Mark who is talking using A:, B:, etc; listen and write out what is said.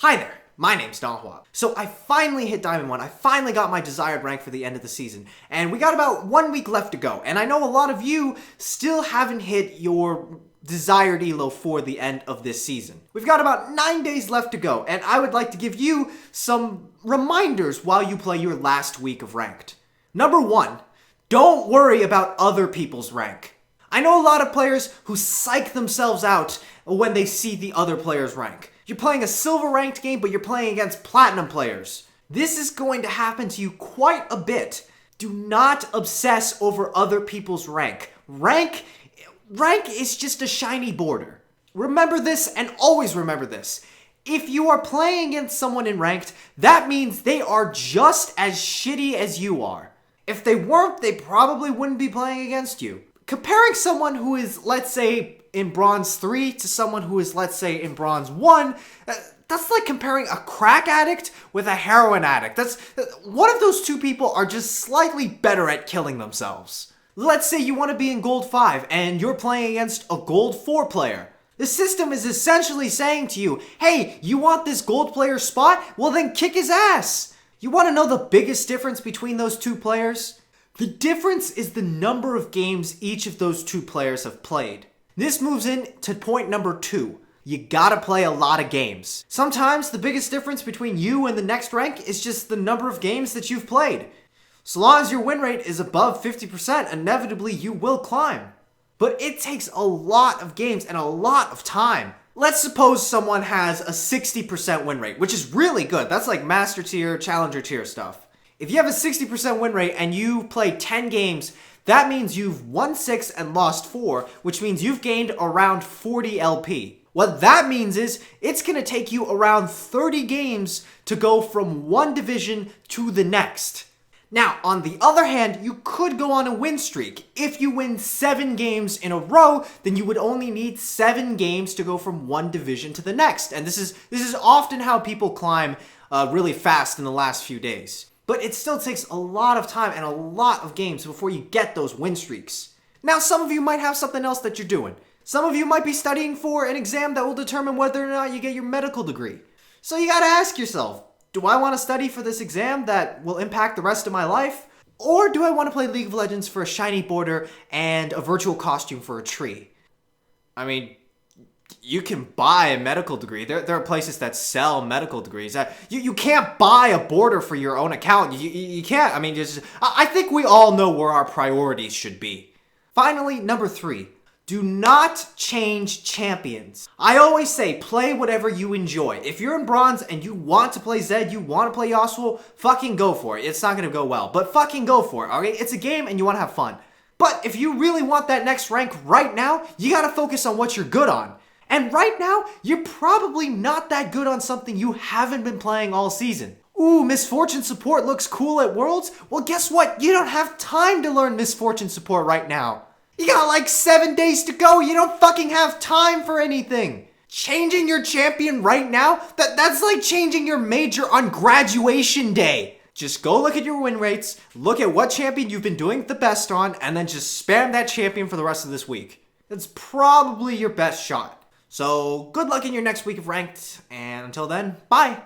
A: Hi there, my name's Donghua. So I finally hit Diamond 1, I finally got my desired rank for the end of the season, and we got about 1 week left to go, and I know a lot of you still haven't hit your desired elo for the end of this season. We've got about 9 days left to go, and I would like to give you some reminders while you play your last week of ranked. Number 1, don't worry about other people's rank. I know a lot of players who psych themselves out when they see the other player's rank. You're playing a silver ranked game, but you're playing against platinum players. This is going to happen to you quite a bit. Do not obsess over other people's rank. Rank is just a shiny border. Remember this and always remember this. If you are playing against someone in ranked, that means they are just as shitty as you are. If they weren't, they probably wouldn't be playing against you. Comparing someone who is, let's say, in Bronze 3 to someone who is, let's say, in Bronze 1, that's like comparing a crack addict with a heroin addict. One of those two people are just slightly better at killing themselves. Let's say you want to be in Gold 5 and you're playing against a Gold 4 player. The system is essentially saying to you, hey, you want this gold player spot? Well then kick his ass. You want to know the biggest difference between those two players? The difference is the number of games each of those two players have played. This moves in to point number 2. You gotta play a lot of games. Sometimes the biggest difference between you and the next rank is just the number of games that you've played. So long as your win rate is above 50%, inevitably you will climb. But it takes a lot of games and a lot of time. Let's suppose someone has a 60% win rate, which is really good. That's like master tier, challenger tier stuff. If you have a 60% win rate and you play 10 games, that means you've won 6 and lost 4, which means you've gained around 40 LP. What that means is it's going to take you around 30 games to go from one division to the next. Now, on the other hand, you could go on a win streak. If you win 7 games in a row, then you would only need 7 games to go from one division to the next. And this is often how people climb really fast in the last few days. But it still takes a lot of time and a lot of games before you get those win streaks. Now, some of you might have something else that you're doing. Some of you might be studying for an exam that will determine whether or not you get your medical degree. So you gotta ask yourself, do I want to study for this exam that will impact the rest of my life? Or do I want to play League of Legends for a shiny border and a virtual costume for a tree? I mean, you can buy a medical degree. There are places that sell medical degrees. You can't buy a border for your own account. You can't. I mean, I think we all know where our priorities should be. Finally, number 3. Do not change champions. I always say play whatever you enjoy. If you're in Bronze and you want to play Zed, you want to play Yasuo, fucking go for it. It's not going to go well, but fucking go for it, okay? It's a game and you want to have fun. But if you really want that next rank right now, you got to focus on what you're good on. And right now, you're probably not that good on something you haven't been playing all season. Ooh, Misfortune Support looks cool at Worlds? Well, guess what? You don't have time to learn Misfortune Support right now. You got like 7 days to go. You don't fucking have time for anything. Changing your champion right now? That's like changing your major on graduation day. Just go look at your win rates, look at what champion you've been doing the best on, and then just spam that champion for the rest of this week. That's probably your best shot. So, good luck in your next week of ranked, and until then, bye!